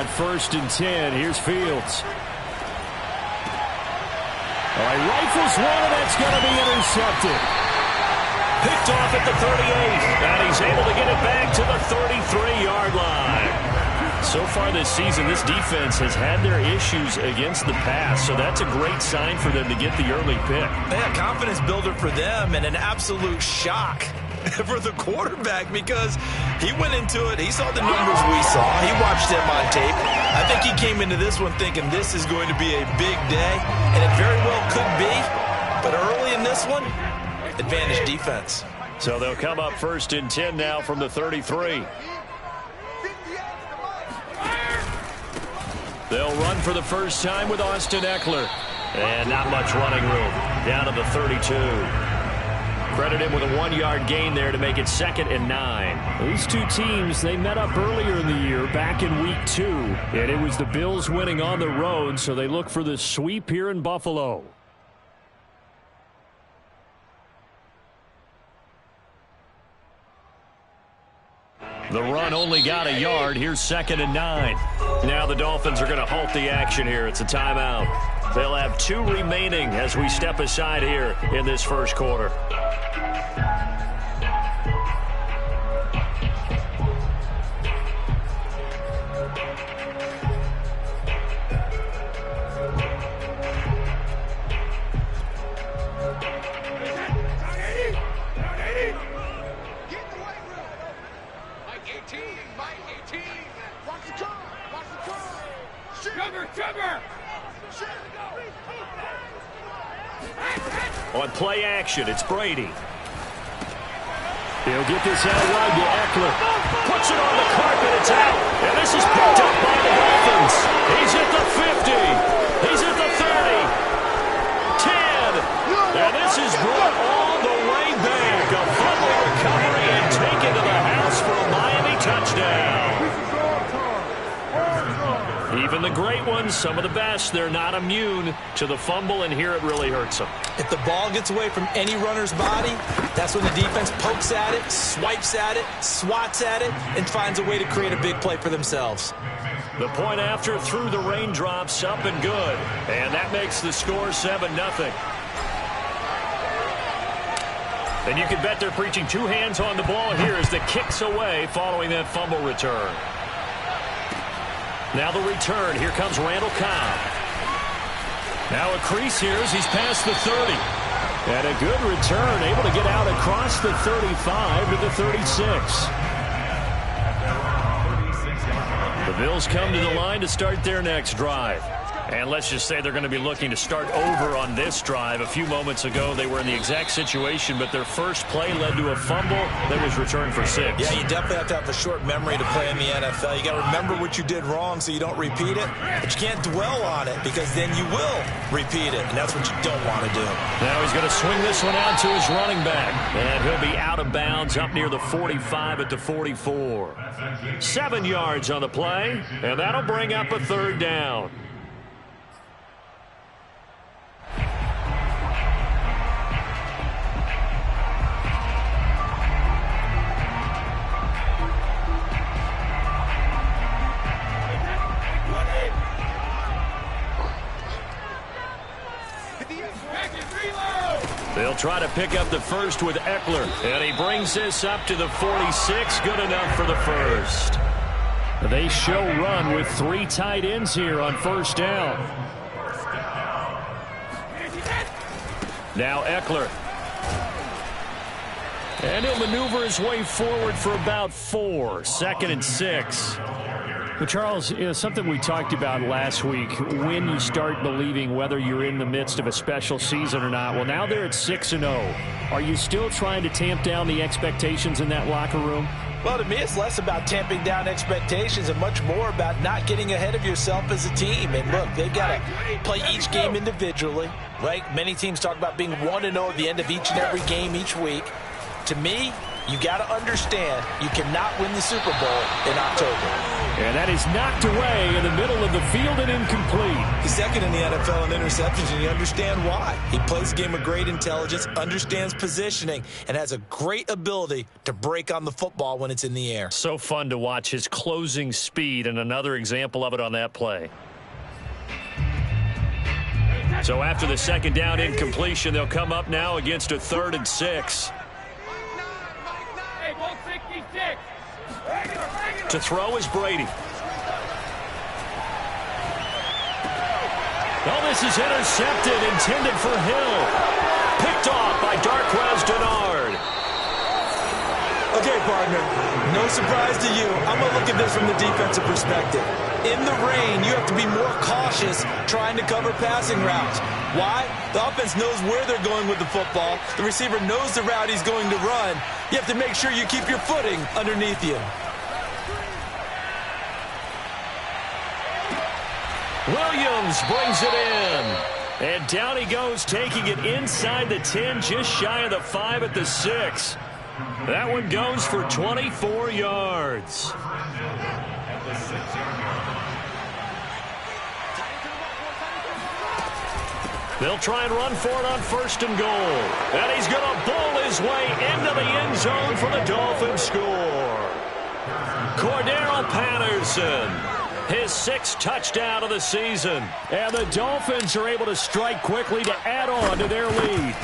on 1st and 10. Here's Fields. All right, rifles one, and that's going to be intercepted. Picked off at the 38, and he's able to get it back to the 33-yard line. So far this season, this defense has had their issues against the pass, so that's a great sign for them to get the early pick. Yeah, confidence builder for them and an absolute shock for the quarterback because he went into it. He saw the numbers we saw. He watched them on tape. I think he came into this one thinking this is going to be a big day, and it very well could be. But early in this one, advantage defense. So they'll come up 1st and 10 now from the 33. They'll run for the first time with Austin Ekeler. And not much running room. Down to the 32. Credit him with a 1-yard gain there to make it 2nd and 9. These two teams, they met up earlier in the year, back in Week 2. And it was the Bills winning on the road, so they look for the sweep here in Buffalo. The run only got a yard. Here's 2nd and 9. Now the Dolphins are going to halt the action here. It's a timeout. They'll have 2 remaining as we step aside here in this first quarter. On play action, it's Brady. He'll get this out wide to Ekeler. Puts it on the carpet, it's out. And this is picked up by the Dolphins. He's at the 50. He's at the 30. 10. And this is brought all the way back. A fumble recovery and taken to the house for a Miami touchdown. Even the great ones, some of the best, they're not immune to the fumble, and here it really hurts them. If the ball gets away from any runner's body, that's when the defense pokes at it, swipes at it, swats at it, and finds a way to create a big play for themselves. The point after through the raindrops, up and good. And that makes the score 7-0. And you can bet they're preaching 2 hands on the ball here as the kick's away following that fumble return. Now the return. Here comes Randall Cobb. Now a crease here as he's past the 30. And a good return, able to get out across the 35 to the 36. The Bills come to the line to start their next drive. And let's just say they're going to be looking to start over on this drive. A few moments ago, they were in the exact situation, but their first play led to a fumble that was returned for 6. Yeah, you definitely have to have a short memory to play in the NFL. You got to remember what you did wrong so you don't repeat it, but you can't dwell on it because then you will repeat it, and that's what you don't want to do. Now he's going to swing this one out to his running back, and he'll be out of bounds up near the 45 at the 44. 7 yards on the play, and that'll bring up a 3rd down. They'll try to pick up the first with Ekeler, and he brings this up to the 46. Good enough for the first. They show run with 3 tight ends here on 1st down. Now Ekeler. And he'll maneuver his way forward for about 4. 2nd and 6. Well, Charles, something we talked about last week, when you start believing whether you're in the midst of a special season or not. Well, now they're at 6-0. Are you still trying to tamp down the expectations in that locker room? Well, to me, it's less about tamping down expectations and much more about not getting ahead of yourself as a team. And look, they've got to play each game individually, right? Many teams talk about being 1-0 at the end of each and every game each week. To me, you got to understand you cannot win the Super Bowl in October. And that is knocked away in the middle of the field and incomplete. He's second in the NFL in interceptions, and you understand why. He plays a game of great intelligence, understands positioning, and has a great ability to break on the football when it's in the air. So fun to watch his closing speed, and another example of it on that play. So after the second down incompletion, they'll come up now against a 3rd and 6. To throw is Brady. Oh, this is intercepted, intended for Hill. Picked off by Darqueze Dennard. Okay, partner, no surprise to you. I'm going to look at this from the defensive perspective. In the rain, you have to be more cautious trying to cover passing routes. Why? The offense knows where they're going with the football. The receiver knows the route he's going to run. You have to make sure you keep your footing underneath you. Williams brings it in. And down he goes, taking it inside the 10, just shy of the 5 at the 6. That one goes for 24 yards. They'll try and run for it on 1st and goal. And he's going to bowl his way into the end zone for the Dolphins score. Cordero Patterson, his 6th touchdown of the season. And the Dolphins are able to strike quickly to add on to their lead.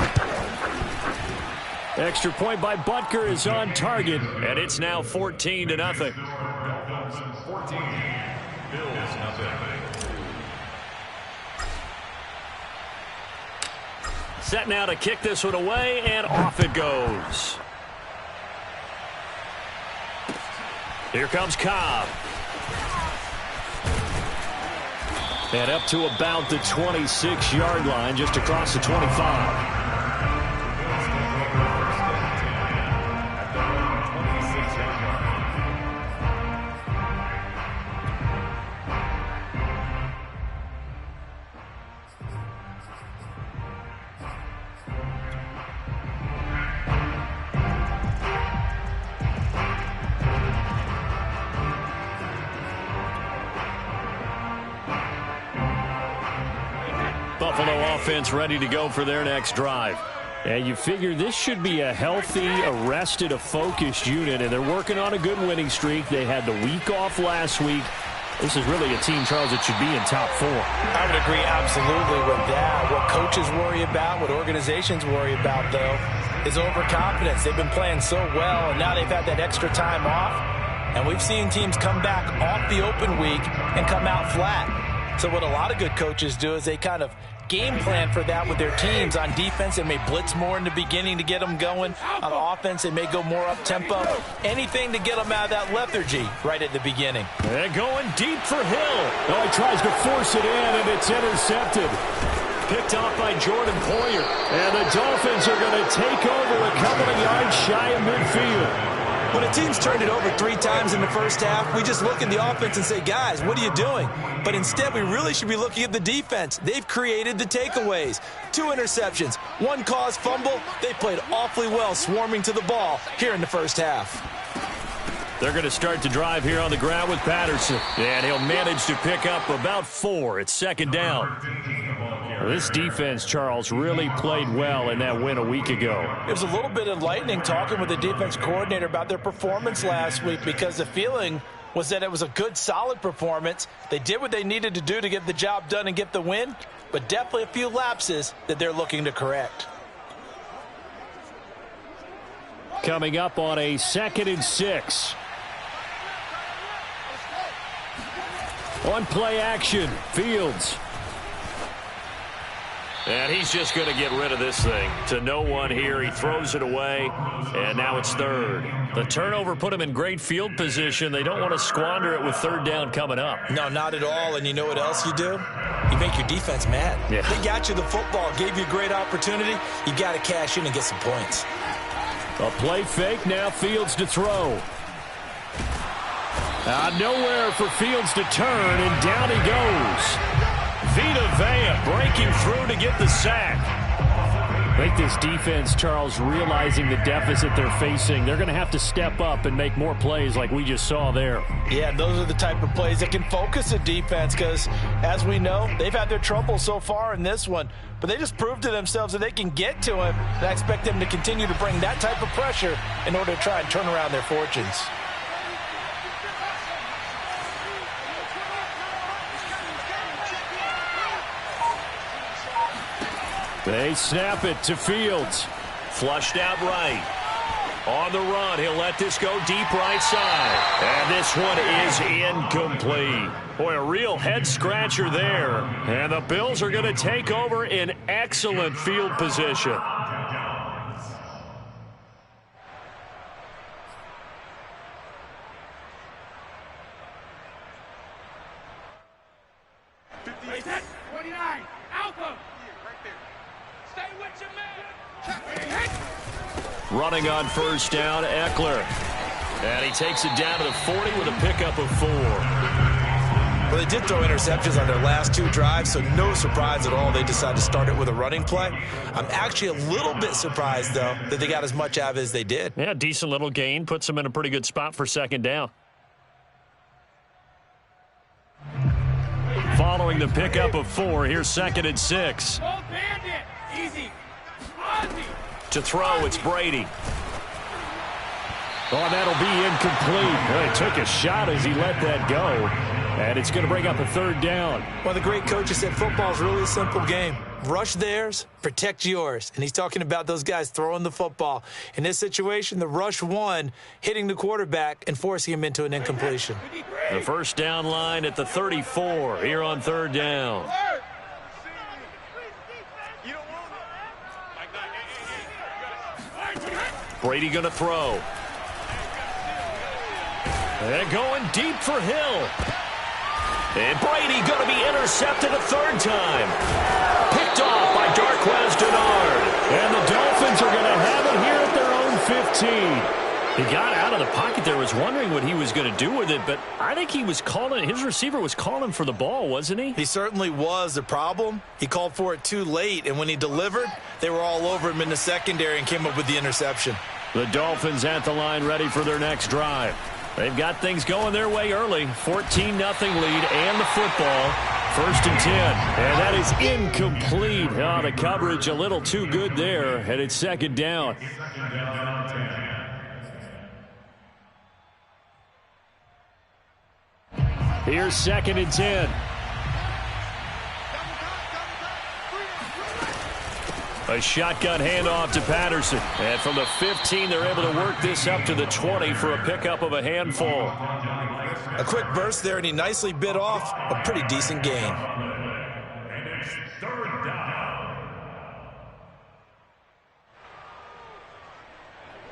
Extra point by Butker is on target. And it's now 14-0. 14, Bills nothing. Set now to kick this one away, and off it goes. Here comes Cobb. And up to about the 26-yard line, just across the 25. Buffalo offense ready to go for their next drive. And you figure this should be a healthy, a focused unit, and they're working on a good winning streak. They had the week off last week. This is really a team, Charles, that should be in top 4. I would agree absolutely with that. What coaches worry about, what organizations worry about, though, is overconfidence. They've been playing so well, and now they've had that extra time off. And we've seen teams come back off the open week and come out flat. So what a lot of good coaches do is they kind of game plan for that with their teams. On defense, they may blitz more in the beginning to get them going. On offense, they may go more up-tempo. Anything to get them out of that lethargy right at the beginning. They're going deep for Hill. Oh, he tries to force it in, and it's intercepted. Picked off by Jordan Poyer. And the Dolphins are going to take over a couple of yards shy of midfield. When a team's turned it over 3 times in the first half, we just look at the offense and say, guys, what are you doing? But instead, we really should be looking at the defense. They've created the takeaways. 2 interceptions, 1 caused fumble. They played awfully well swarming to the ball here in the first half. They're going to start to drive here on the ground with Patterson. And he'll manage to pick up about 4. It's 2nd down. This defense, Charles, really played well in that win a week ago. It was a little bit enlightening talking with the defense coordinator about their performance last week, because the feeling was that it was a good, solid performance. They did what they needed to do to get the job done and get the win, but definitely a few lapses that they're looking to correct. Coming up on a 2nd and 6. On play action, Fields. And he's just going to get rid of this thing. To no one here. He throws it away, and now it's 3rd. The turnover put him in great field position. They don't want to squander it with 3rd down coming up. No, not at all. And you know what else you do? You make your defense mad. Yeah. They got you the football, gave you a great opportunity. You got to cash in and get some points. A play fake, now Fields to throw. Nowhere for Fields to turn, and down he goes. Vita Vea breaking through to get the sack. I think this defense, Charles, realizing the deficit they're facing, they're going to have to step up and make more plays like we just saw there. Yeah, those are the type of plays that can focus a defense because, as we know, they've had their trouble so far in this one. But they just proved to themselves that they can get to him, and I expect them to continue to bring that type of pressure in order to try and turn around their fortunes. They snap it to Fields. Flushed out right. On the run, he'll let this go deep right side. And this one is incomplete. Boy, a real head-scratcher there. And the Bills are going to take over in excellent field position. Running on first down, Eckler. And he takes it down to the 40 with a pickup of 4. Well, they did throw interceptions on their last 2 drives, so no surprise at all they decided to start it with a running play. I'm actually a little bit surprised, though, that they got as much out of it as they did. Yeah, decent little gain. Puts them in a pretty good spot for second down. Following the pickup of 4, here's 2nd and 6. Easy. To throw, it's Brady. Oh, that'll be incomplete. Well, he took a shot as he let that go. And it's going to bring up a 3rd down. Well, the great coach has said football's really a simple game. Rush theirs, protect yours. And he's talking about those guys throwing the football. In this situation, the rush won, hitting the quarterback and forcing him into an incompletion. The first down line at the 34 here on 3rd down. Brady going to throw. And going deep for Hill. And Brady going to be intercepted a 3rd time. Picked off by Darqueze Dennard. And the Dolphins are going to have it here at their own 15. He got out of the pocket there, was wondering what he was going to do with it, but I think he was calling, his receiver was calling for the ball, wasn't he? He certainly was. The problem, he called for it too late, and when he delivered, they were all over him in the secondary and came up with the interception. The Dolphins at the line ready for their next drive. They've got things going their way early. 14-0 lead and the football. 1st and 10. And that is incomplete. Oh, the coverage a little too good there, and it's 2nd down. Here's 2nd and 10. A shotgun handoff to Patterson. And from the 15, they're able to work this up to the 20 for a pickup of a handful. A quick burst there, and he nicely bit off a pretty decent gain.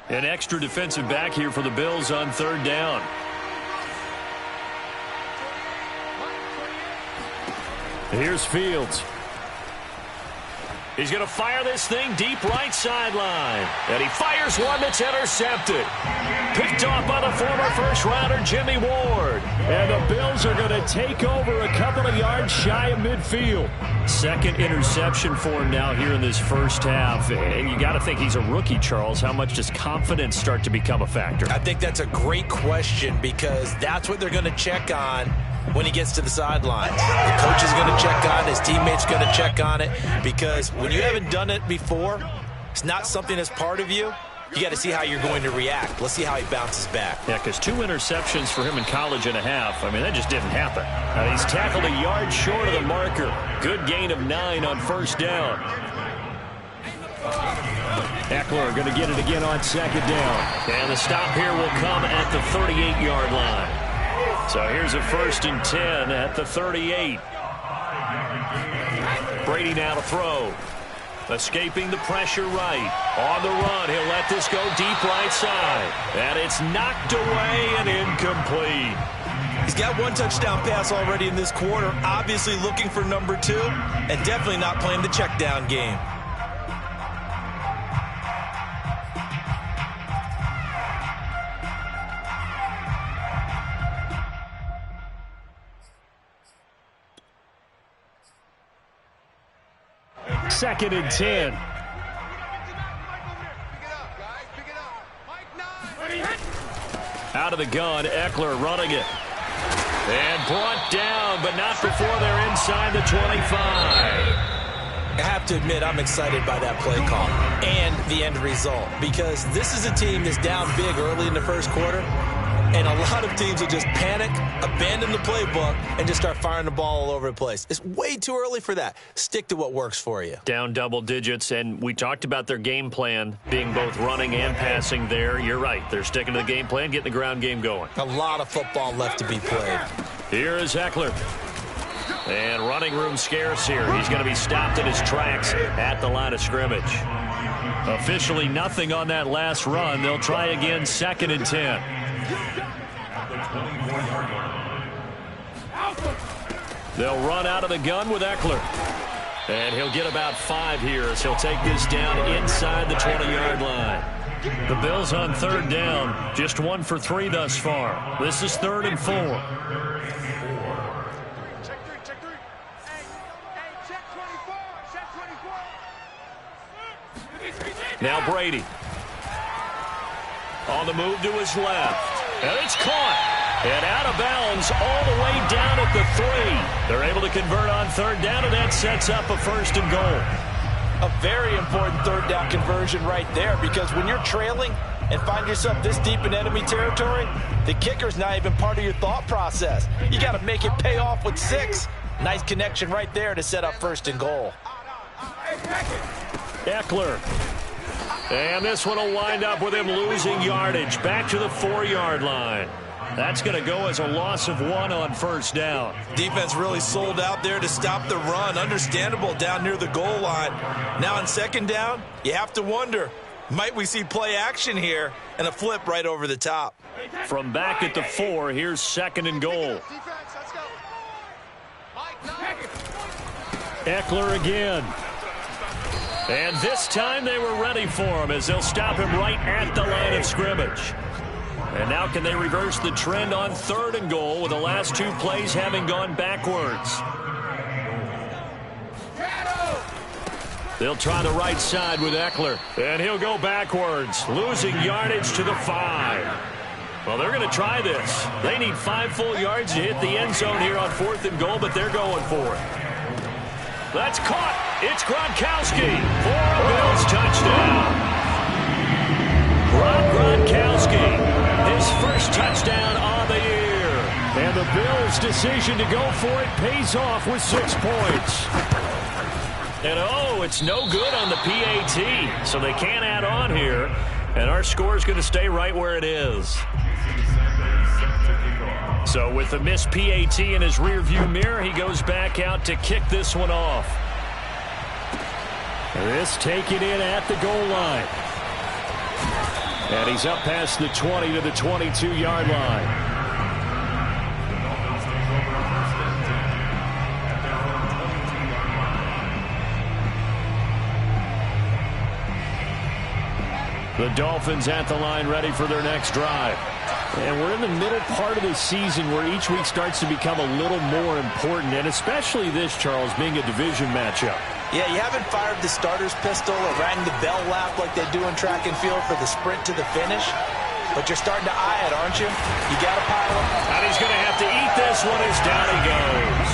An extra defensive back here for the Bills on 3rd down. Here's Fields. He's going to fire this thing deep right sideline. And he fires one that's intercepted. Picked off by the former first-rounder Jimmy Ward. And the Bills are going to take over a couple of yards shy of midfield. 2nd interception for him now here in this first half. And you got to think he's a rookie, Charles. How much does confidence start to become a factor? I think that's a great question because that's what they're going to check on when he gets to the sidelines. The coach is going to check on it. His teammates going to check on it because when you haven't done it before, it's not something that's part of you. You got to see how you're going to react. Let's see how he bounces back. Yeah, because 2 interceptions for him in college and a half. I mean, that just didn't happen. He's tackled a yard short of the marker. Good gain of 9 on 1st down. Eckler going to get it again on 2nd down. And the stop here will come at the 38-yard line. So here's a 1st and 10 at the 38. Brady now to throw. Escaping the pressure right. On the run, he'll let this go deep right side. And it's knocked away and incomplete. He's got 1 touchdown pass already in this quarter. Obviously looking for number 2 and definitely not playing the check down game. Second and 10. Out of the gun, Ekeler running it. And brought down, but not before they're inside the 25. I have to admit, I'm excited by that play call and the end result, because this is a team that's down big early in the first quarter, and a lot of teams will just panic, abandon the playbook, and just start firing the ball all over the place. It's way too early for that. Stick to what works for you. Down double digits, and we talked about their game plan being both running and passing there. You're right. They're sticking to the game plan, getting the ground game going. A lot of football left to be played. Here is Ekeler. And running room scarce here. He's going to be stopped in his tracks at the line of scrimmage. Officially nothing on that last run. They'll try again, 2nd and 10. They'll run out of the gun with Ekeler. And he'll get about 5 here as he'll take this down inside the 20-yard line. The Bills on 3rd down. Just 1 for 3 thus far. This is 3rd and 4. Now Brady. On the move to his left. And it's caught. And out of bounds all the way down at the 3. They're able to convert on 3rd down, and that sets up a 1st and goal. A very important 3rd down conversion right there, because when you're trailing and find yourself this deep in enemy territory, the kicker's not even part of your thought process. You got to make it pay off with 6. Nice connection right there to set up 1st and goal. Ekeler. And this one will wind up with him losing yardage back to the 4-yard line. That's going to go as a loss of 1 on 1st down. Defense really sold out there to stop the run. Understandable down near the goal line. Now on 2nd down, you have to wonder, might we see play action here and a flip right over the top? From back at the 4, here's 2nd and goal. Ekeler again. And this time they were ready for him as they'll stop him right at the line of scrimmage. And now can they reverse the trend on 3rd and goal with the last 2 plays having gone backwards? They'll try the right side with Ekeler. And he'll go backwards, losing yardage to the 5. Well, they're going to try this. They need 5 full yards to hit the end zone here on 4th and goal, but they're going for it. That's caught. It's Gronkowski for a Bills touchdown. Gronkowski, his first touchdown on the year. And the Bills' decision to go for it pays off with 6 points. And it's no good on the PAT, so they can't add on here. And our score is going to stay right where it is. So with the missed PAT in his rearview mirror, he goes back out to kick this one off. This taken in at the goal line. And he's up past the 20 to the 22-yard line. The Dolphins at the line ready for their next drive. And we're in the middle part of the season where each week starts to become a little more important, and especially this, Charles, being a division matchup. Yeah, you haven't fired the starter's pistol or rang the bell lap like they do in track and field for the sprint to the finish, but you're starting to eye it, aren't you? You got to pile him. And he's going to have to eat this one as down he goes.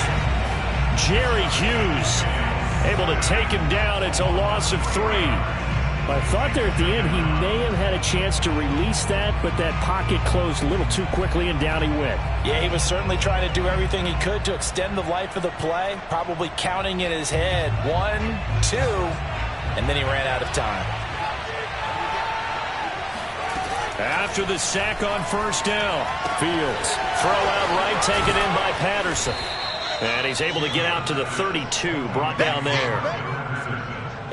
Jerry Hughes able to take him down. It's a loss of 3. I thought there at the end he may have had a chance to release that, but that pocket closed a little too quickly, and down he went. Yeah, he was certainly trying to do everything he could to extend the life of the play, probably counting in his head 1, 2, and then he ran out of time. After the sack on 1st down, Fields throw out right, taken in by Patterson. And he's able to get out to the 32, brought down there.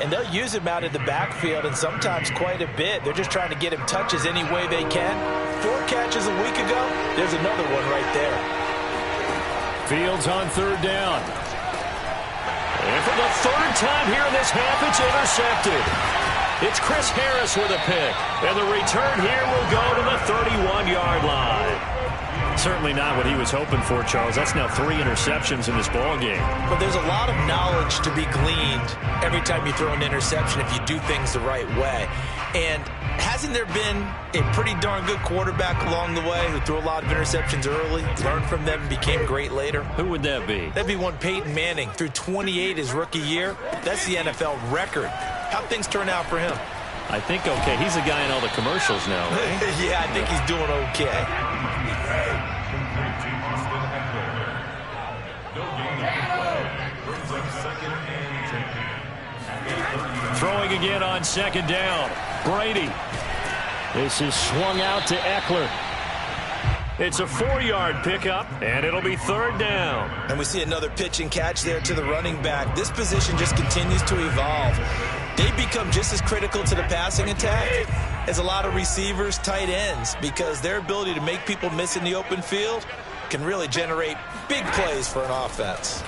And they'll use him out in the backfield, and sometimes quite a bit. They're just trying to get him touches any way they can. 4 catches a week ago, there's another one right there. Fields on 3rd down. And for the 3rd time here in this half, it's intercepted. It's Chris Harris with a pick. And the return here will go to the 31-yard line. Certainly not what he was hoping for, Charles. That's now 3 interceptions in this ball game. But there's a lot of knowledge to be gleaned every time you throw an interception if you do things the right way. And hasn't there been a pretty darn good quarterback along the way who threw a lot of interceptions early, learned from them, and became great later? Who would that be? That'd be one Peyton Manning. Threw 28 his rookie year. That's the NFL record. How'd things turn out for him? I think okay. He's the guy in all the commercials now, right? Yeah, I think he's doing okay. Throwing again on second down. Brady. This is swung out to Eckler. It's a 4-yard pickup, and it'll be third down. And we see another pitch and catch there to the running back. This position just continues to evolve. They become just as critical to the passing attack as a lot of receivers, tight ends, because their ability to make people miss in the open field can really generate big plays for an offense.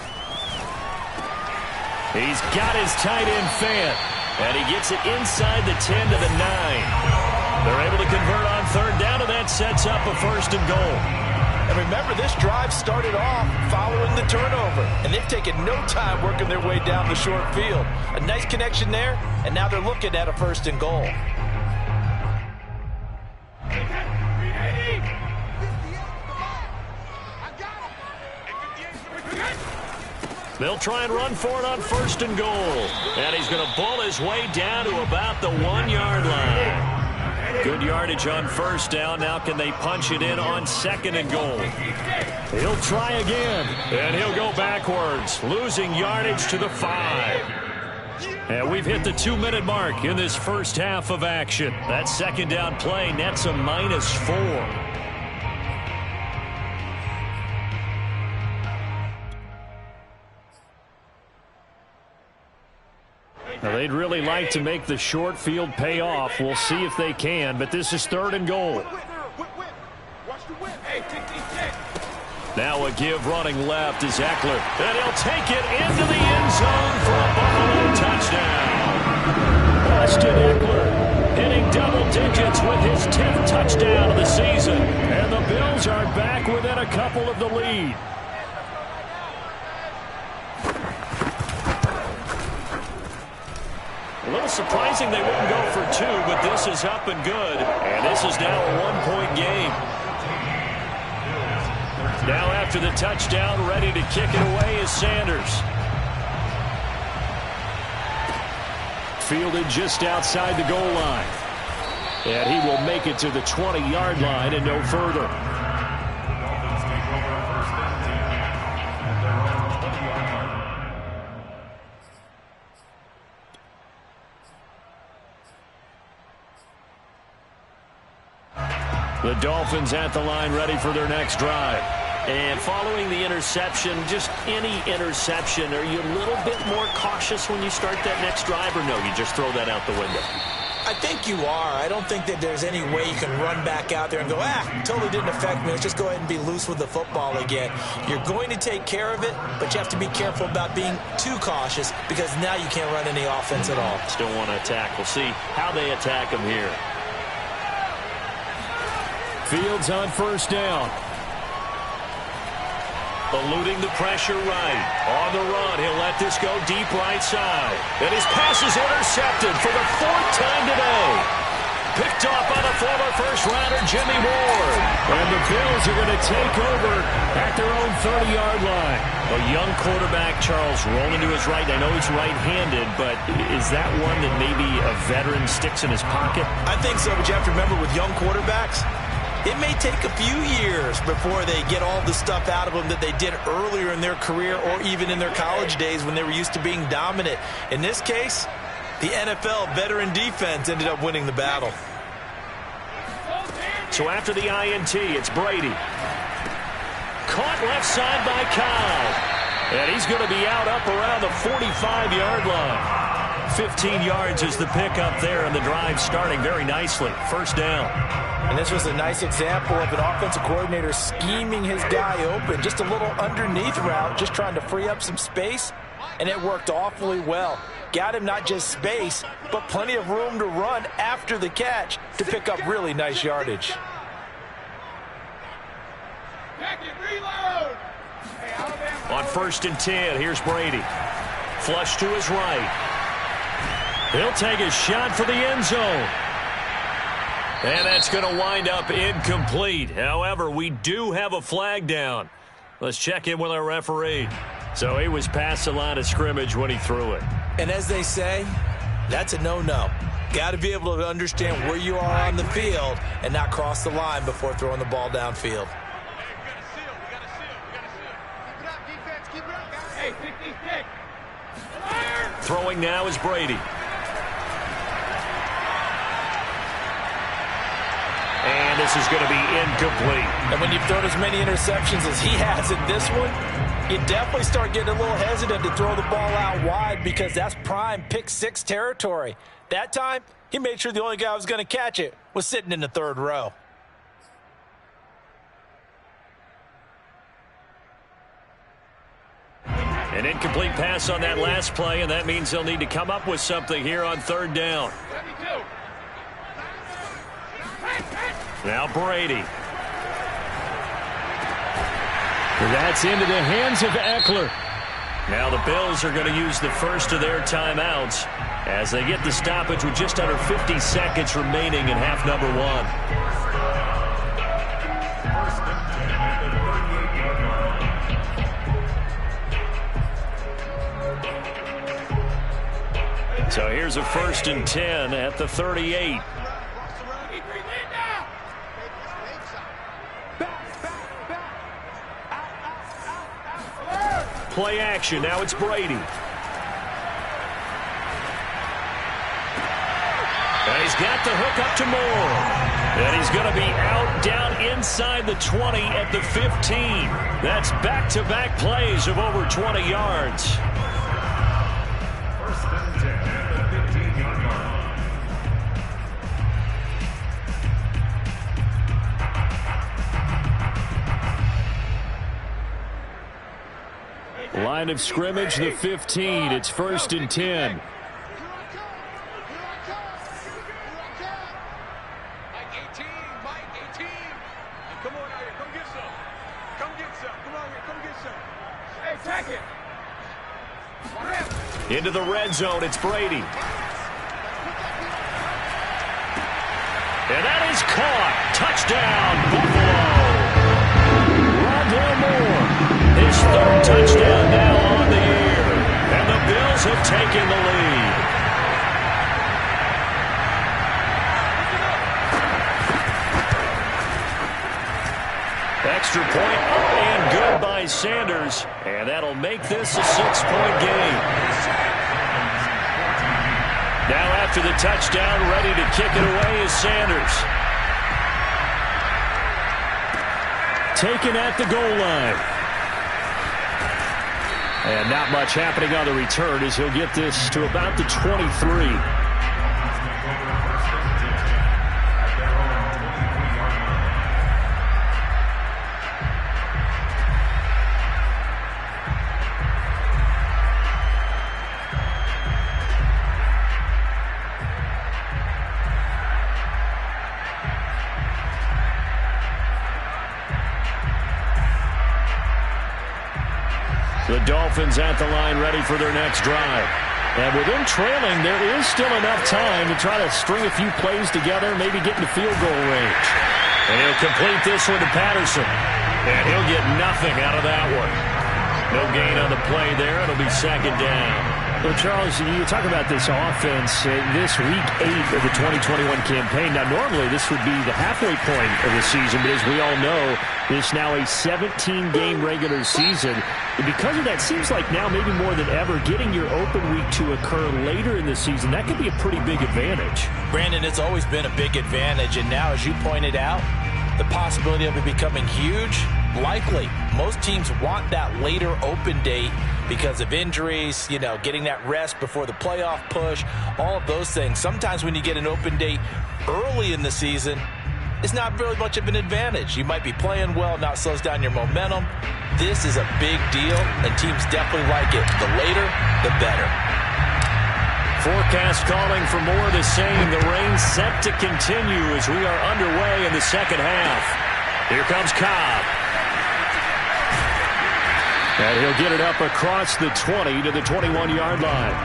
He's got his tight end fan, and he gets it inside the 10 to the 9. They're able to convert on third down, and that sets up a first and goal. And remember, this drive started off following the turnover, and they've taken no time working their way down the short field. A nice connection there, and now they're looking at a first and goal. They'll try and run for it on first and goal. And he's going to bull his way down to about the 1-yard line. Good yardage on first down. Now can they punch it in on second and goal? He'll try again. And he'll go backwards, losing yardage to the 5. And we've hit the 2-minute mark in this first half of action. That second down play nets a -4. Now, they'd really like to make the short field pay off. We'll see if they can, but this is third and goal. Now a give running left is Eckler. And he'll take it into the end zone for a Buffalo touchdown. Austin Eckler hitting double digits with his 10th touchdown of the season. And the Bills are back within a couple of the lead. A little surprising they wouldn't go for 2, but this is up and good. And this is now a 1-point game. Now after the touchdown, ready to kick it away is Sanders. Fielded just outside the goal line. And he will make it to the 20-yard line and no further. The Dolphins at the line ready for their next drive. And following the interception, just any interception, are you a little bit more cautious when you start that next drive, or no, you just throw that out the window? I think you are. I don't think that there's any way you can run back out there and go, totally didn't affect me. Let's just go ahead and be loose with the football again. You're going to take care of it, but you have to be careful about being too cautious because now you can't run any offense at all. Still want to attack. We'll see how they attack him here. Fields on first down. Eluding the pressure right. On the run, he'll let this go deep right side. And his pass is intercepted for the 4th time today. Picked off by the former first-rounder Jimmy Ward. And the Bills are going to take over at their own 30-yard line. A young quarterback, Charles, rolling to his right. I know he's right-handed, but is that one that maybe a veteran sticks in his pocket? I think so, but you have to remember with young quarterbacks, it may take a few years before they get all the stuff out of them that they did earlier in their career or even in their college days when they were used to being dominant. In this case, the NFL veteran defense ended up winning the battle. So after the INT, it's Brady. Caught left side by Kyle. And he's going to be out up around the 45-yard line. 15 yards is the pickup there, and the drive starting very nicely. First down. And this was a nice example of an offensive coordinator scheming his guy open. Just a little underneath route, just trying to free up some space, and it worked awfully well. Got him not just space, but plenty of room to run after the catch to pick up really nice yardage. On 1st and 10, here's Brady. Flush to his right. He'll take a shot for the end zone. And that's going to wind up incomplete. However, we do have a flag down. Let's check in with our referee. So he was past the line of scrimmage when he threw it. And as they say, that's a no-no. Got to be able to understand where you are on the field and not cross the line before throwing the ball downfield. Throwing now is Brady. And this is going to be incomplete. And when you've thrown as many interceptions as he has in this one, you definitely start getting a little hesitant to throw the ball out wide because that's prime pick six territory. That time, he made sure the only guy who was going to catch it was sitting in the third row. An incomplete pass on that last play, and that means they'll need to come up with something here on third down. Now Brady. That's into the hands of Eckler. Now the Bills are going to use the first of their timeouts as they get the stoppage with just under 50 seconds remaining in half number one. So here's a 1st and 10 at the 38. Play action. Now it's Brady. And he's got the hook up to Moore. And he's going to be out down inside the 20 at the 15. That's back-to-back plays of over 20 yards. Line of scrimmage, the 15. It's 1st and 10. Mike 18, Mike 18. Come on out here, come get some. Come get some. Come on here, come get some. Hey, track it. Into the red zone, it's Brady. And that is caught. Touchdown, Buffalo. Rondale Moore. His third touchdown now on the year. And the Bills have taken the lead. Extra point up and good by Sanders. And that'll make this a 6-point game. Now after the touchdown, ready to kick it away is Sanders. Taken at the goal line. And not much happening on the return as he'll get this to about the 23. The Dolphins at the line ready for their next drive. And with them trailing, there is still enough time to try to string a few plays together, maybe get into field goal range. And he'll complete this one to Patterson. And he'll get nothing out of that one. No gain on the play there. It'll be 2nd down. Well, Charles, you talk about this offense this week 8 of the 2021 campaign. Now, normally this would be the halfway point of the season, but as we all know, this now a 17-game regular season. And because of that, seems like now maybe more than ever, getting your open week to occur later in the season, that could be a pretty big advantage. Brandon, it's always been a big advantage, and now, as you pointed out, the possibility of it becoming huge, likely. Most teams want that later open date because of injuries, you know, getting that rest before the playoff push, all of those things. Sometimes when you get an open date early in the season, it's not really much of an advantage. You might be playing well, not slows down your momentum. This is a big deal, and teams definitely like it. The later, the better. Forecast calling for more of the same. The rain set to continue as we are underway in the second half. Here comes Cobb. And he'll get it up across the 20 to the 21-yard line.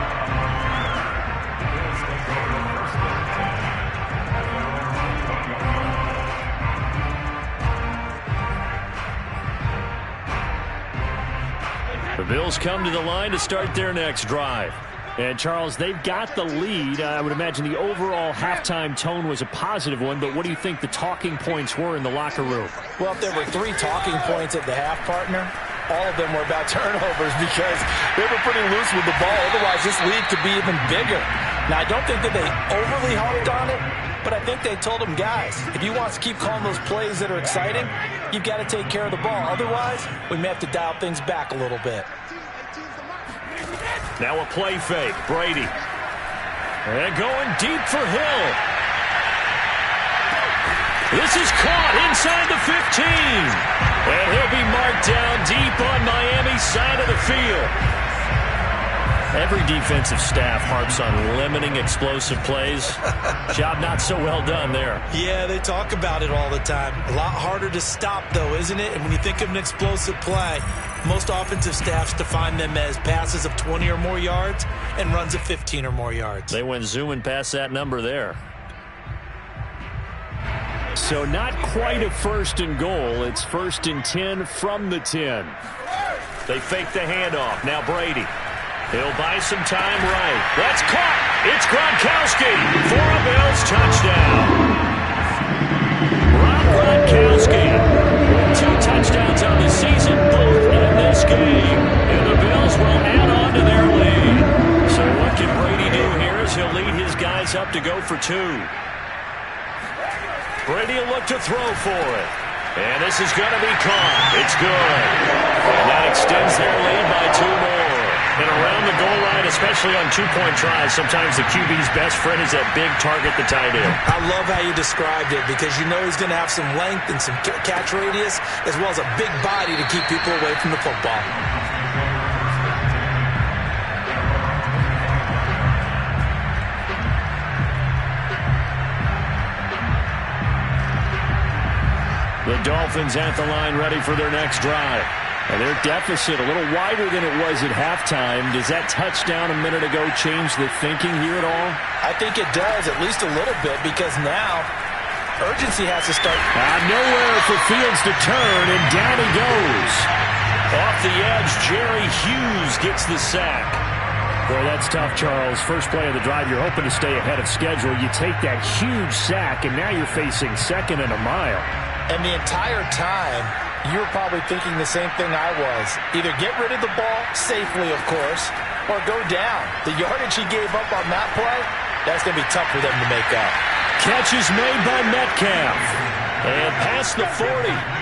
The Bills come to the line to start their next drive. And, Charles, they've got the lead. I would imagine the overall halftime tone was a positive one, but what do you think the talking points were in the locker room? Well, if there were 3 talking points at the half, partner, all of them were about turnovers because they were pretty loose with the ball. Otherwise, this lead could be even bigger. Now, I don't think that they overly harped on it, but I think they told them, guys, if you want to keep calling those plays that are exciting, you've got to take care of the ball. Otherwise, we may have to dial things back a little bit. Now a play fake. Brady. And going deep for Hill. This is caught inside the 15. And he'll be marked down deep on Miami's side of the field. Every defensive staff harps on limiting explosive plays. Job not so well done there. Yeah, they talk about it all the time. A lot harder to stop, though, isn't it? And when you think of an explosive play, most offensive staffs define them as passes of 20 or more yards and runs of 15 or more yards. They went zooming past that number there. So not quite a 1st and goal. It's 1st and 10 from the 10. They fake the handoff. Now Brady. He'll buy some time right. That's caught. It's Gronkowski for a Bills touchdown. Rob Gronkowski with 2 touchdowns on the season, both in this game. And the Bills will add on to their lead. So what can Brady do here as he'll lead his guys up to go for 2. Brady will look to throw for it. And this is going to be caught. It's good. And that extends their lead by 2 more. And around the goal line, especially on 2-point tries, sometimes the QB's best friend is that big target, the tight end. I love how you described it because you know he's going to have some length and some catch radius as well as a big body to keep people away from the football. The Dolphins at the line ready for their next drive. And their deficit a little wider than it was at halftime. Does that touchdown a minute ago change the thinking here at all? I think it does, at least a little bit, because now urgency has to start. Nowhere for Fields to turn, and down he goes. Off the edge, Jerry Hughes gets the sack. Boy, that's tough, Charles. First play of the drive, you're hoping to stay ahead of schedule. You take that huge sack, and now you're facing 2nd and a mile. And the entire time, you were probably thinking the same thing I was. Either get rid of the ball, safely of course, or go down. The yardage he gave up on that play, that's going to be tough for them to make up. Catch is made by Metcalf. And past the 40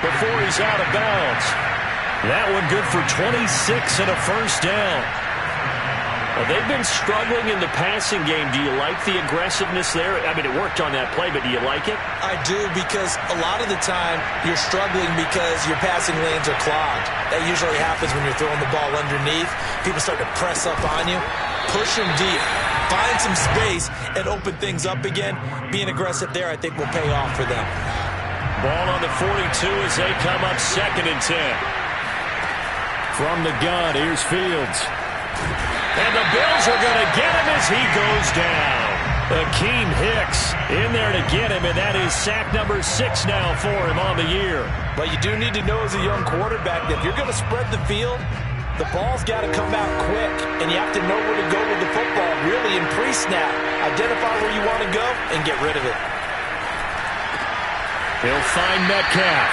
before he's out of bounds. That one good for 26 and a first down. Well, they've been struggling in the passing game. Do you like the aggressiveness there? I mean, it worked on that play, but do you like it? I do, because a lot of the time you're struggling because your passing lanes are clogged. That usually happens when you're throwing the ball underneath. People start to press up on you. Push them deep. Find some space and open things up again. Being aggressive there, I think, will pay off for them. Ball on the 42 as they come up 2nd and 10. From the gun, here's Fields. And the Bills are going to get him as he goes down. Akeem Hicks in there to get him, and that is sack number 6 now for him on the year. But you do need to know as a young quarterback that if you're going to spread the field, the ball's got to come out quick, and you have to know where to go with the football, really in pre-snap. Identify where you want to go and get rid of it. He'll find Metcalf,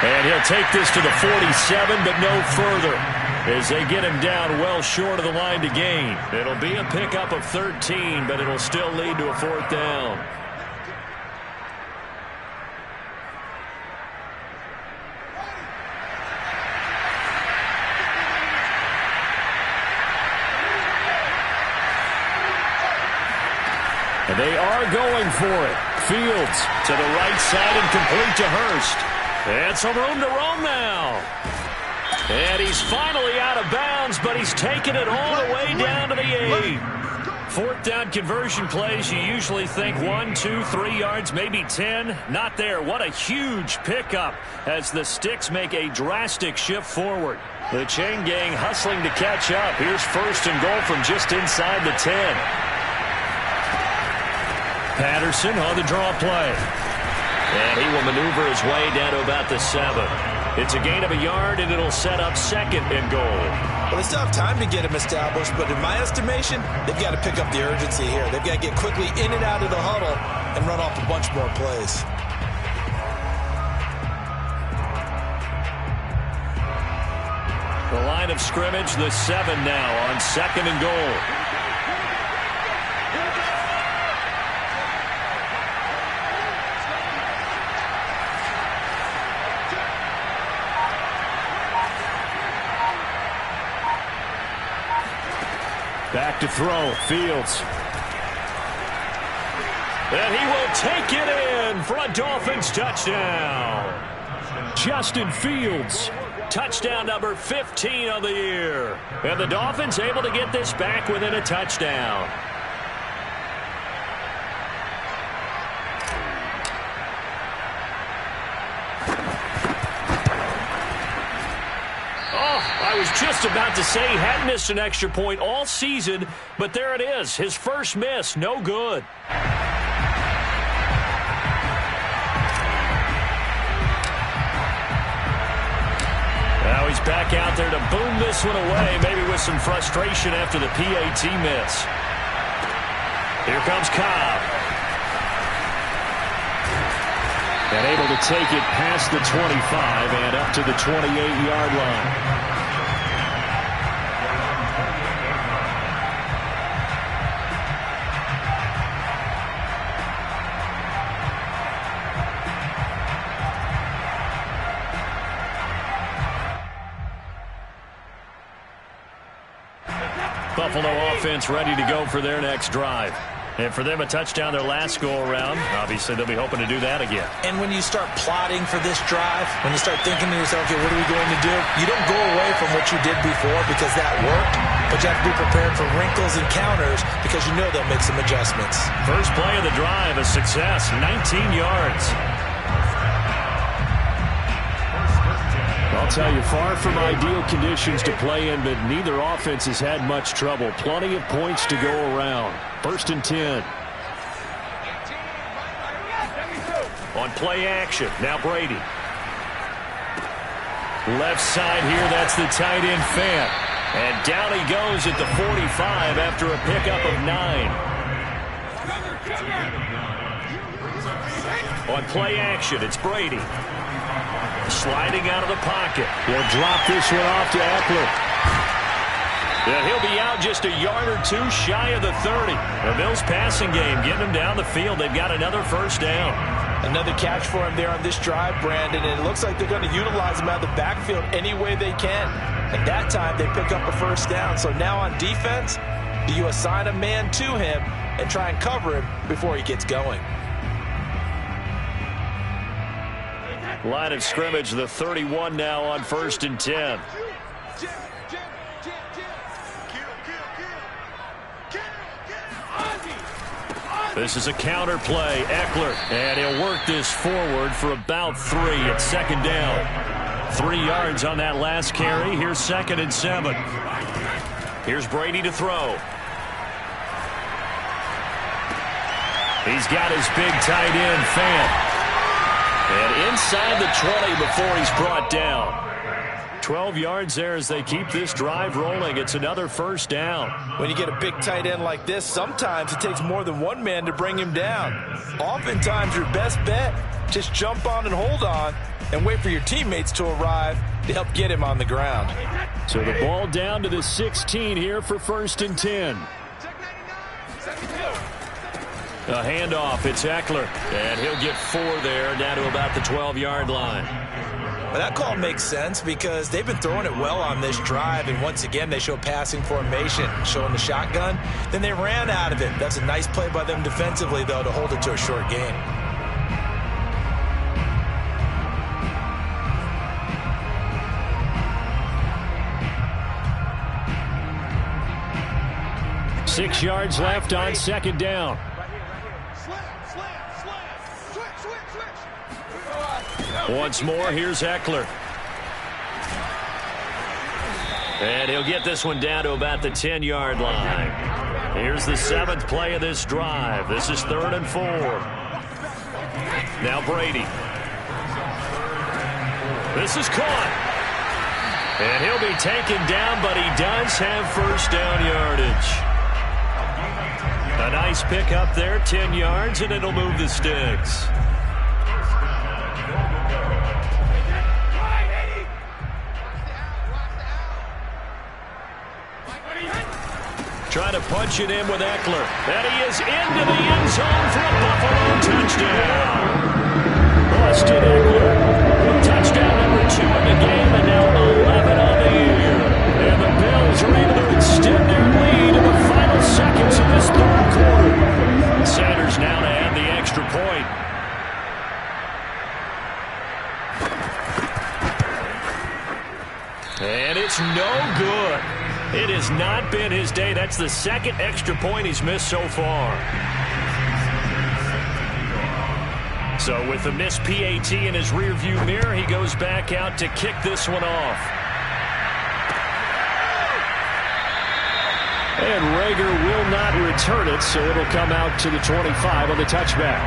and he'll take this to the 47, but no further, as they get him down well short of the line to gain. It'll be a pickup of 13, but it'll still lead to a 4th down. And they are going for it. Fields to the right side and complete to Hurst. And some room to roam now. And he's finally out of bounds, but he's taken it all the way down to the 8. 4th down conversion plays, you usually think 1, 2, 3 yards, maybe 10. Not there. What a huge pickup as the Sticks make a drastic shift forward. The chain gang hustling to catch up. Here's 1st and goal from just inside the 10. Patterson on the draw play. And he will maneuver his way down to about the 7. It's a gain of a yard, and it'll set up 2nd and goal. Well, they still have time to get him established, but in my estimation, they've got to pick up the urgency here. They've got to get quickly in and out of the huddle and run off a bunch more plays. The line of scrimmage, the 7 now on 2nd and goal. Back to throw, Fields. And he will take it in for a Dolphins touchdown. Justin Fields. Touchdown number 15 of the year. And the Dolphins able to get this back within a touchdown. I was just about to say he hadn't missed an extra point all season, but there it is. His first miss, no good. Now he's back out there to boom this one away, maybe with some frustration after the PAT miss. Here comes Cobb. And able to take it past the 25 and up to the 28-yard line. Buffalo offense ready to go for their next drive. And for them, a touchdown their last go-around. Obviously, they'll be hoping to do that again. And when you start plotting for this drive, when you start thinking to yourself, okay, what are we going to do? You don't go away from what you did before because that worked, but you have to be prepared for wrinkles and counters because you know they'll make some adjustments. First play of the drive, a success, 19 yards. I'll tell you, far from ideal conditions to play in, but neither offense has had much trouble. Plenty of points to go around. 1st and 10. On play action, now Brady. Left side here, that's the tight end Fant. And down he goes at the 45 after a pickup of 9. On play action, it's Brady. Sliding out of the pocket. He'll drop this one off to Eckler. And he'll be out just a yard or two shy of the 30. The Bills passing game getting him down the field. They've got another first down. Another catch for him there on this drive, Brandon, and it looks like they're going to utilize him out of the backfield any way they can. And that time they pick up a first down. So now on defense, do you assign a man to him and try and cover him before he gets going? Line of scrimmage, the 31 now on 1st and 10. This is a counter play. Eckler, and he'll work this forward for about 3 at 2nd down. 3 yards on that last carry. Here's 2nd and 7. Here's Brady to throw. He's got his big tight end, Fant. And inside the 20 before he's brought down. 12 yards there as they keep this drive rolling. It's another first down. When you get a big tight end like this, sometimes it takes more than one man to bring him down. Oftentimes, your best bet, just jump on and hold on and wait for your teammates to arrive to help get him on the ground. So the ball down to the 16 here for 1st and 10. A handoff, it's Eckler, and he'll get 4 there, down to about the 12-yard line. Well, that call makes sense because they've been throwing it well on this drive, and once again, they show passing formation, showing the shotgun. Then they ran out of it. That's a nice play by them defensively, though, to hold it to a short gain. Six yards left on 2nd down. Once more, here's Eckler. And he'll get this one down to about the 10-yard line. Here's the 7th play of this drive. This is 3rd and 4. Now Brady. This is caught. And he'll be taken down, but he does have first down yardage. A nice pick up there, 10 yards, and it'll move the sticks. Trying to punch it in with Eckler. And he is into the end zone for a Buffalo touchdown. Austin Eckler. Touchdown number 2 in the game, and now 11 on the year. And the Bills are able to extend their lead in the final seconds of this third quarter. Sanders now to add the extra point. And it's no good. It has not been his day. That's the second extra point he's missed so far. So with the missed PAT in his rearview mirror, he goes back out to kick this one off. And Reagor will not return it, so it'll come out to the 25 on the touchback.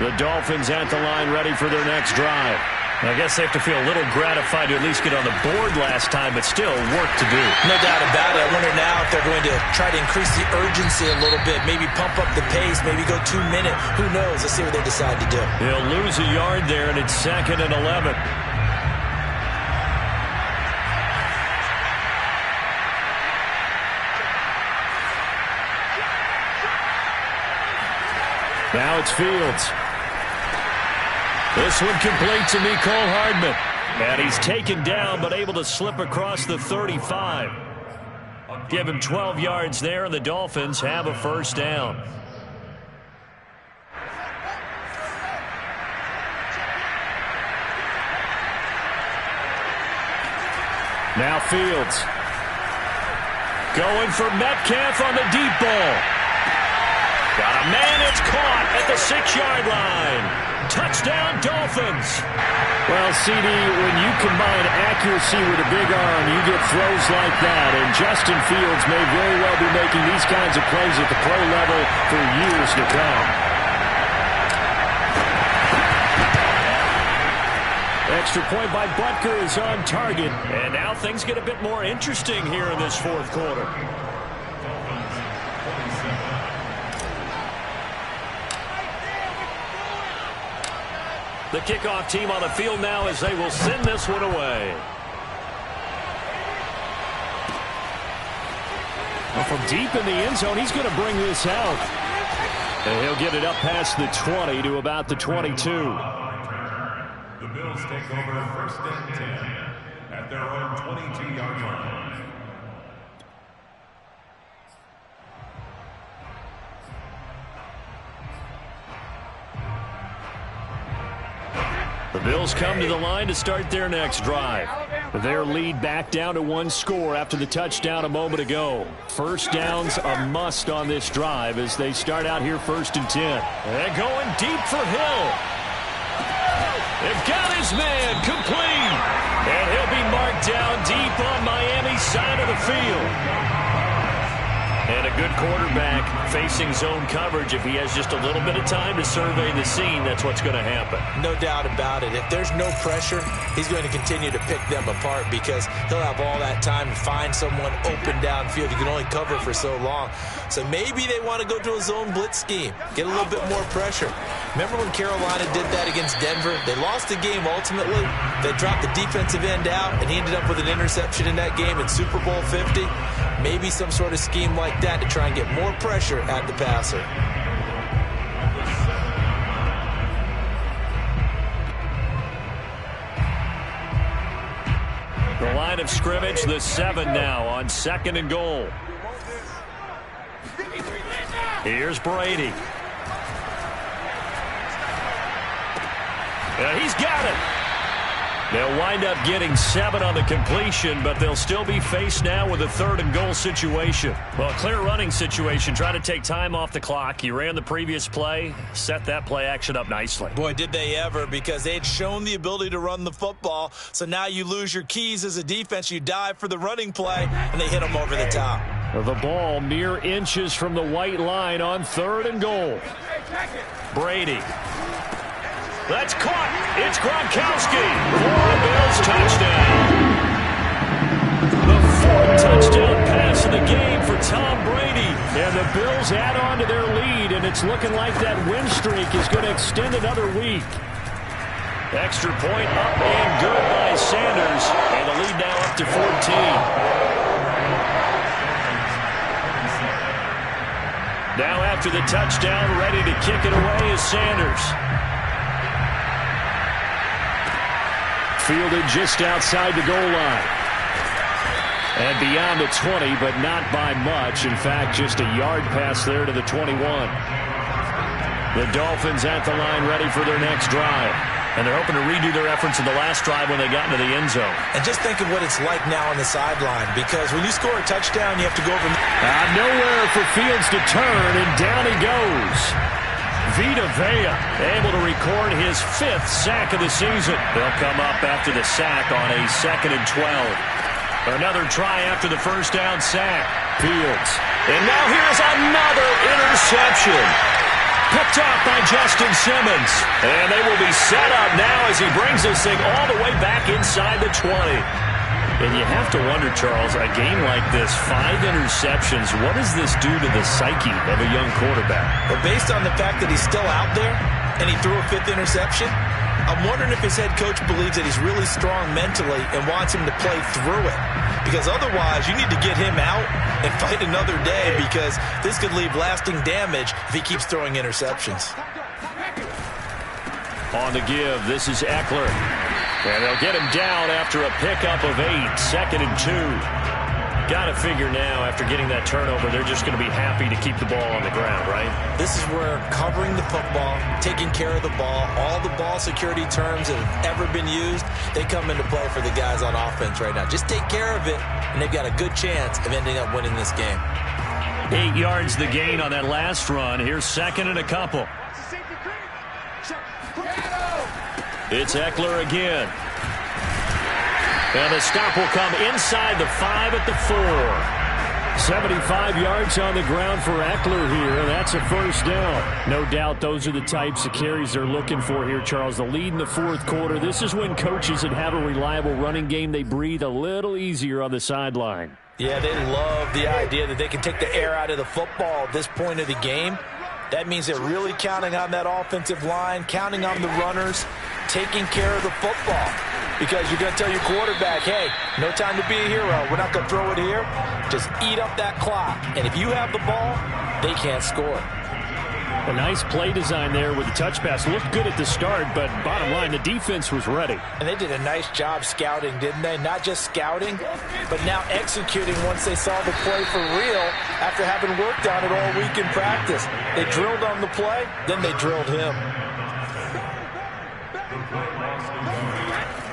The Dolphins at the line ready for their next drive. I guess they have to feel a little gratified to at least get on the board last time, but still work to do. No doubt about it. I wonder now if they're going to try to increase the urgency a little bit, maybe pump up the pace, maybe go 2 minute. Who knows? Let's see what they decide to do. They'll lose a yard there, and it's 2nd and 11. Now it's Fields. This one complete to Mecole Hardman. And he's taken down, but able to slip across the 35. Give him 12 yards there, and the Dolphins have a first down. Now Fields. Going for Metcalf on the deep ball. Got a man, it's caught at the 6-yard line. Touchdown, Dolphins. Well, CD, when you combine accuracy with a big arm, you get throws like that. And Justin Fields may very well be making these kinds of plays at the pro level for years to come. Extra point by Butker is on target. And now things get a bit more interesting here in this fourth quarter. The kickoff team on the field now as they will send this one away. Well, from deep in the end zone, he's going to bring this out. And he'll get it up past the 20 to about the 22. The Bills take over 1st and 10 at their own 22-yard line. The Bills come to the line to start their next drive. Their lead back down to 1 score after the touchdown a moment ago. First down's a must on this drive as they start out here 1st and 10. And going deep for Hill. They've got his man complete. And he'll be marked down deep on Miami's side of the field. And a good quarterback facing zone coverage. If he has just a little bit of time to survey the scene, that's what's going to happen. No doubt about it. If there's no pressure, he's going to continue to pick them apart because he'll have all that time to find someone open downfield. He can only cover for so long. So maybe they want to go to a zone blitz scheme, get a little bit more pressure. Remember when Carolina did that against Denver? They lost the game ultimately. They dropped the defensive end out, and he ended up with an interception in that game in Super Bowl 50. Maybe some sort of scheme like that to try and get more pressure at the passer. The line of scrimmage, the 7 now on 2nd and goal. Here's Brady. He's got it. They'll wind up getting 7 on the completion, but they'll still be faced now with a 3rd and goal situation. Well, a clear running situation. Try to take time off the clock. He ran the previous play, set that play action up nicely. Boy, did they ever, because they had shown the ability to run the football. So now you lose your keys as a defense. You dive for the running play, and they hit them over the top. The ball mere inches from the white line on 3rd and goal. Brady. That's caught. It's Gronkowski for a Bills touchdown. The 4th touchdown pass of the game for Tom Brady. And the Bills add on to their lead, and it's looking like that win streak is going to extend another week. Extra point up and good by Sanders. And the lead now up to 14. Now after the touchdown, ready to kick it away is Sanders. Fielded just outside the goal line. And beyond the 20, but not by much. In fact, just a yard pass there to the 21. The Dolphins at the line ready for their next drive. And they're hoping to redo their efforts in the last drive when they got into the end zone. And just think of what it's like now on the sideline, because when you score a touchdown, you have to go over. Nowhere for Fields to turn, and down he goes. Vita Vea able to record his 5th sack of the season. They'll come up after the sack on a 2nd and 12. Another try after the first down sack. Fields. And now here's another interception. Picked off by Justin Simmons. And they will be set up now as he brings this thing all the way back inside the 20. And you have to wonder, Charles, a game like this, 5 interceptions, what does this do to the psyche of a young quarterback? Well, based on the fact that he's still out there and he threw a 5th interception, I'm wondering if his head coach believes that he's really strong mentally and wants him to play through it. Because otherwise, you need to get him out and fight another day, because this could leave lasting damage if he keeps throwing interceptions. On the give, this is Eckler. And they'll get him down after a pickup of 8, 2nd and 2. Got to figure now, after getting that turnover, they're just going to be happy to keep the ball on the ground, right? This is where covering the football, taking care of the ball, all the ball security terms that have ever been used, they come into play for the guys on offense right now. Just take care of it, and they've got a good chance of ending up winning this game. 8 yards the gain on that last run. Here's 2nd and a couple. It's Eckler again. And the stop will come inside the 5 at the 4. 75 yards on the ground for Eckler here. That's a first down. No doubt those are the types of carries they're looking for here, Charles. The lead in the 4th quarter. This is when coaches that have a reliable running game, they breathe a little easier on the sideline. Yeah, they love the idea that they can take the air out of the football at this point of the game. That means they're really counting on that offensive line, counting on the runners, taking care of the football. Because you're going to tell your quarterback, hey, no time to be a hero. We're not going to throw it here. Just eat up that clock. And if you have the ball, they can't score. A nice play design there with the touch pass. Looked good at the start, but bottom line, the defense was ready. And they did a nice job scouting, didn't they? Not just scouting, but now executing once they saw the play for real after having worked on it all week in practice. They drilled on the play, then they drilled him.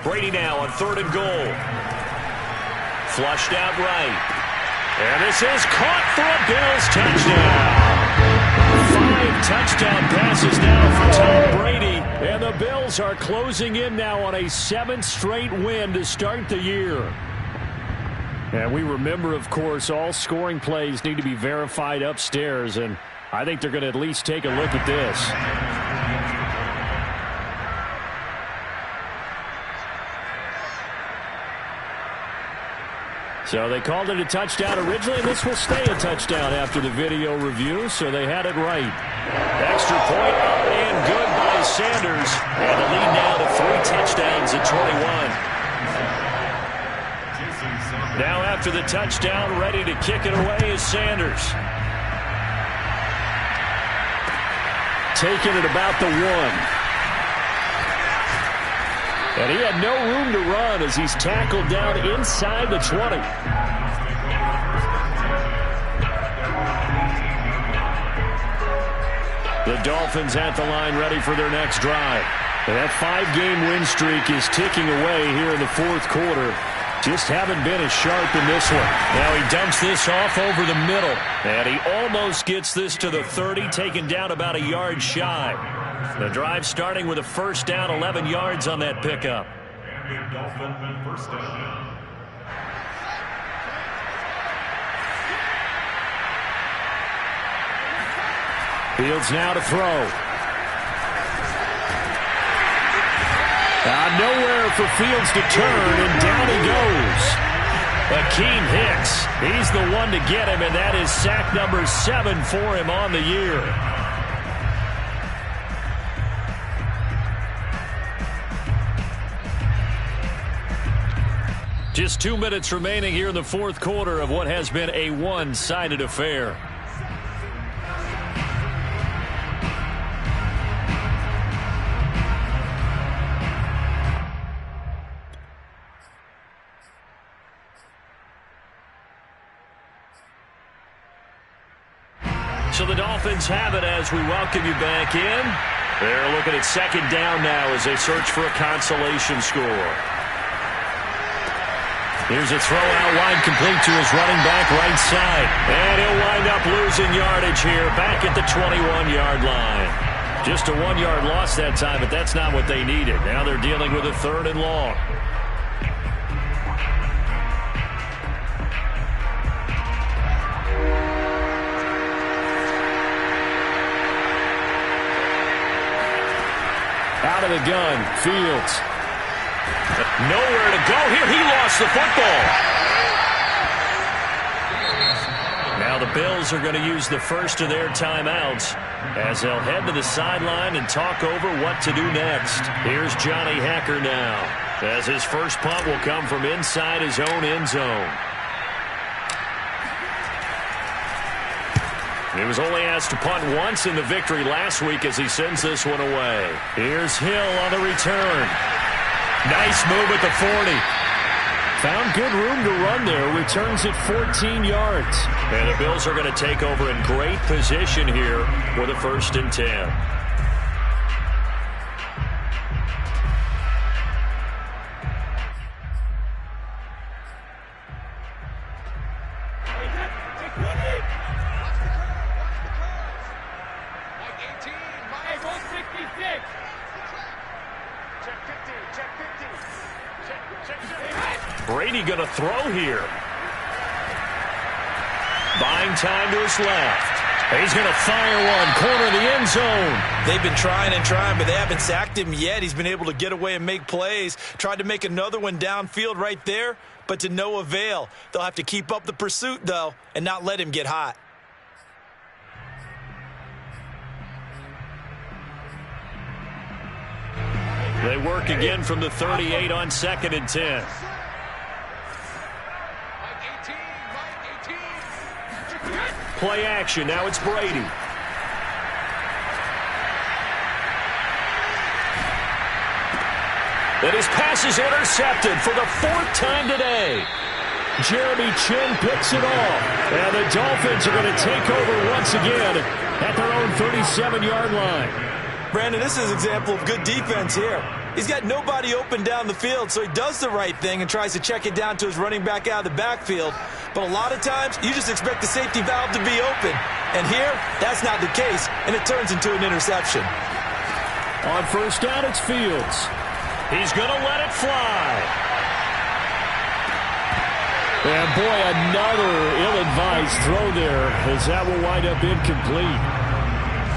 Brady now on 3rd and goal. Flushed out right. And this is caught for a Bills touchdown. 5 touchdown passes now for Tom Brady. And the Bills are closing in now on a 7th straight win to start the year. And we remember, of course, all scoring plays need to be verified upstairs. And I think they're going to at least take a look at this. So they called it a touchdown originally, and this will stay a touchdown after the video review, so they had it right. Extra point up and good by Sanders. And the lead now to 3 touchdowns at 21. Now after the touchdown, ready to kick it away is Sanders. Taking it about the 1. And he had no room to run as he's tackled down inside the 20. The Dolphins at the line ready for their next drive. And that 5-game win streak is ticking away here in the fourth quarter. Just haven't been as sharp in this one. Now he dumps this off over the middle. And he almost gets this to the 30, taken down about a yard shy. The drive starting with a first down, 11 yards on that pickup. And Dolphin first down. Fields now to throw. Nowhere for Fields to turn, and down he goes. Akeem Hicks, he's the one to get him, and that is sack number 7 for him on the year. Just 2 minutes remaining here in the fourth quarter of what has been a one-sided affair. So the Dolphins have it as we welcome you back in. They're looking at second down now as they search for a consolation score. Here's a throw out wide, complete to his running back right side. And he'll wind up losing yardage here back at the 21-yard line. Just a 1-yard loss that time, but that's not what they needed. Now they're dealing with a 3rd and long. Out of the gun, Fields. Nowhere to go here. He lost the football. Now the Bills are going to use the first of their timeouts as they'll head to the sideline and talk over what to do next. Here's Johnny Hekker now as his first punt will come from inside his own end zone. He was only asked to punt once in the victory last week as he sends this one away. Here's Hill on the return. Nice move at the 40. Found good room to run there. Returns at 14 yards. And the Bills are going to take over in great position here with a 1st and 10. Brady going to throw here. Buying time to his left. He's going to fire one, corner of the end zone. They've been trying and trying, but they haven't sacked him yet. He's been able to get away and make plays. Tried to make another one downfield right there, but to no avail. They'll have to keep up the pursuit, though, and not let him get hot. They work again from the 38 on 2nd and 10. Play action. Now it's Brady. And his pass is intercepted for the 4th time today. Jeremy Chinn picks it off. And the Dolphins are going to take over once again at their own 37-yard line. Brandon, this is an example of good defense here. He's got nobody open down the field, so he does the right thing and tries to check it down to his running back out of the backfield. But a lot of times, you just expect the safety valve to be open. And here, that's not the case, and it turns into an interception. On first down, it's Fields. He's going to let it fly. And boy, another ill-advised throw there as that will wind up incomplete.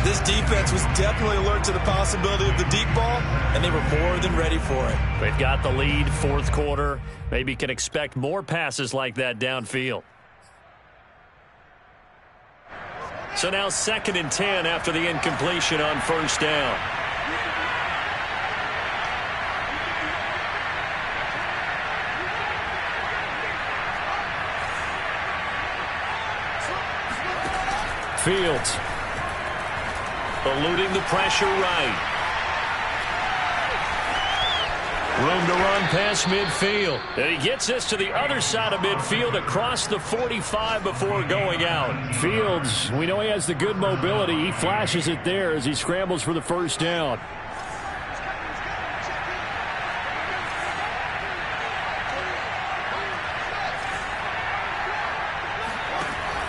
This defense was definitely alert to the possibility of the deep ball, and they were more than ready for it. They've got the lead, 4th quarter. Maybe can expect more passes like that downfield. So now 2nd and 10 after the incompletion on first down. Fields. Eluding the pressure right. Room to run past midfield. And he gets this to the other side of midfield across the 45 before going out. Fields, we know he has the good mobility. He flashes it there as he scrambles for the first down.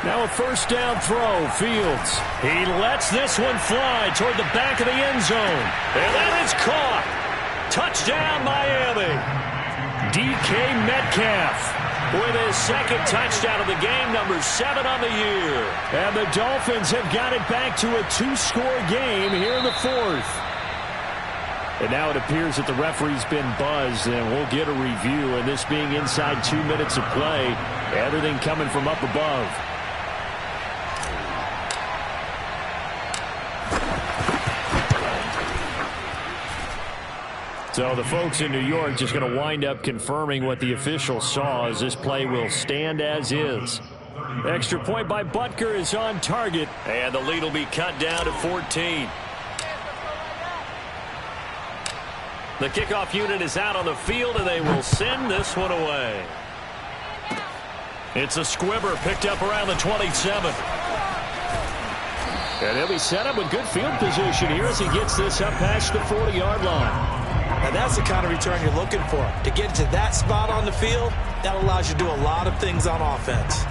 Now a first down throw. Fields. He lets this one fly toward the back of the end zone. And that is caught. Touchdown, Miami. DK Metcalf with his second touchdown of the game, number 7 on the year. And the Dolphins have got it back to a 2-score game here in the 4th. And now it appears that the referee's been buzzed, and we'll get a review. And this being inside 2 minutes of play, everything coming from up above. So the folks in New York just going to wind up confirming what the official saw, as this play will stand as is. Extra point by Butker is on target, and the lead will be cut down to 14. The kickoff unit is out on the field, and they will send this one away. It's a squibber picked up around the 27. And he'll be set up with good field position here as he gets this up past the 40-yard line. Now that's the kind of return you're looking for. To get to that spot on the field, that allows you to do a lot of things on offense.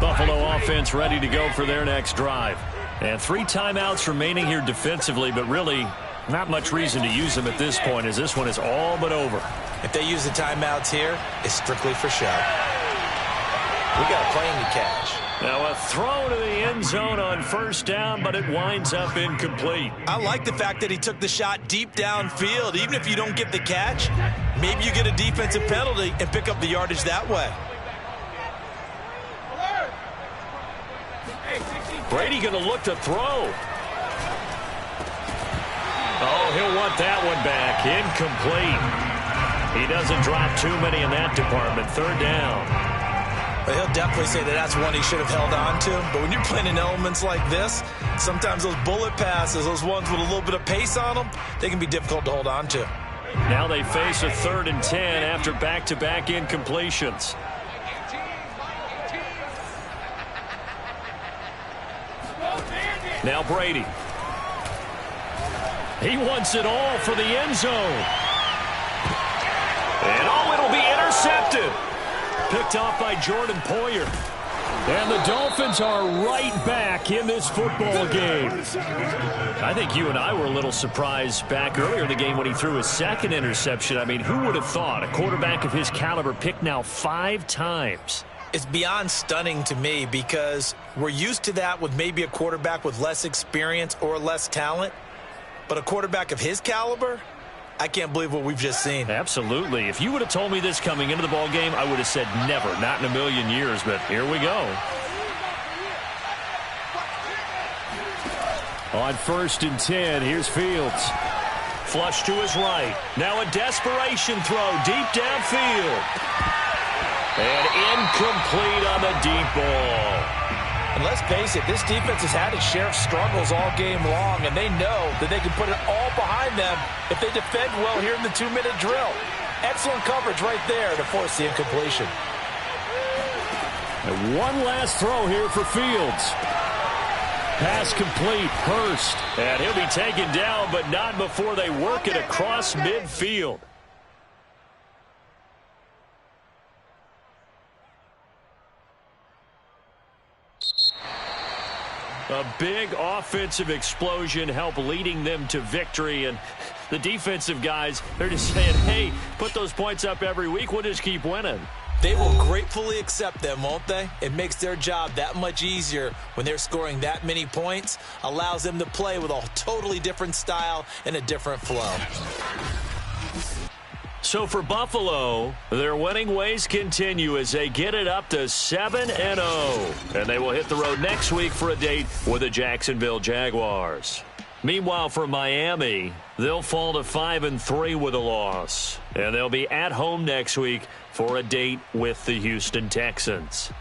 Buffalo offense ready to go for their next drive. And 3 timeouts remaining here defensively, but really not much reason to use them at this point, as this one is all but over. If they use the timeouts here, it's strictly for show. We got a plane to catch. Now a throw to the end zone on first down, but it winds up incomplete. I like the fact that he took the shot deep downfield. Even if you don't get the catch, maybe you get a defensive penalty and pick up the yardage that way. Brady going to look to throw. Oh, he'll want that one back. Incomplete. He doesn't drop too many in that department. 3rd down. But he'll definitely say that that's one he should have held on to. But when you're playing in elements like this, sometimes those bullet passes, those ones with a little bit of pace on them, they can be difficult to hold on to. Now they face a 3rd and 10 after back-to-back incompletions. Now Brady. He wants it all for the end zone. And it'll be intercepted. Picked off by Jordan Poyer. And the Dolphins are right back in this football game. I think you and I were a little surprised back earlier in the game when he threw his 2nd interception. I mean, who would have thought a quarterback of his caliber picked now 5 times? It's beyond stunning to me, because we're used to that with maybe a quarterback with less experience or less talent. But a quarterback of his caliber, I can't believe what we've just seen. Absolutely. If you would have told me this coming into the ball game, I would have said never, not in a million years. But here we go. On 1st and 10, here's Fields. Flush to his right. Now a desperation throw deep downfield. And incomplete on the deep ball. And let's face it, this defense has had its share of struggles all game long, and they know that they can put it all behind them if they defend well here in the 2-minute drill. Excellent coverage right there to force the incompletion. And one last throw here for Fields. Pass complete. Hurst. And he'll be taken down, but not before they work it across midfield. A big offensive explosion helped leading them to victory, and the defensive guys, they're just saying, hey, put those points up every week, we'll just keep winning. They will gratefully accept them, won't they? It makes their job that much easier when they're scoring that many points, allows them to play with a totally different style and a different flow. So for Buffalo, their winning ways continue as they get it up to 7-0. And they will hit the road next week for a date with the Jacksonville Jaguars. Meanwhile, for Miami, they'll fall to 5-3 with a loss. And they'll be at home next week for a date with the Houston Texans.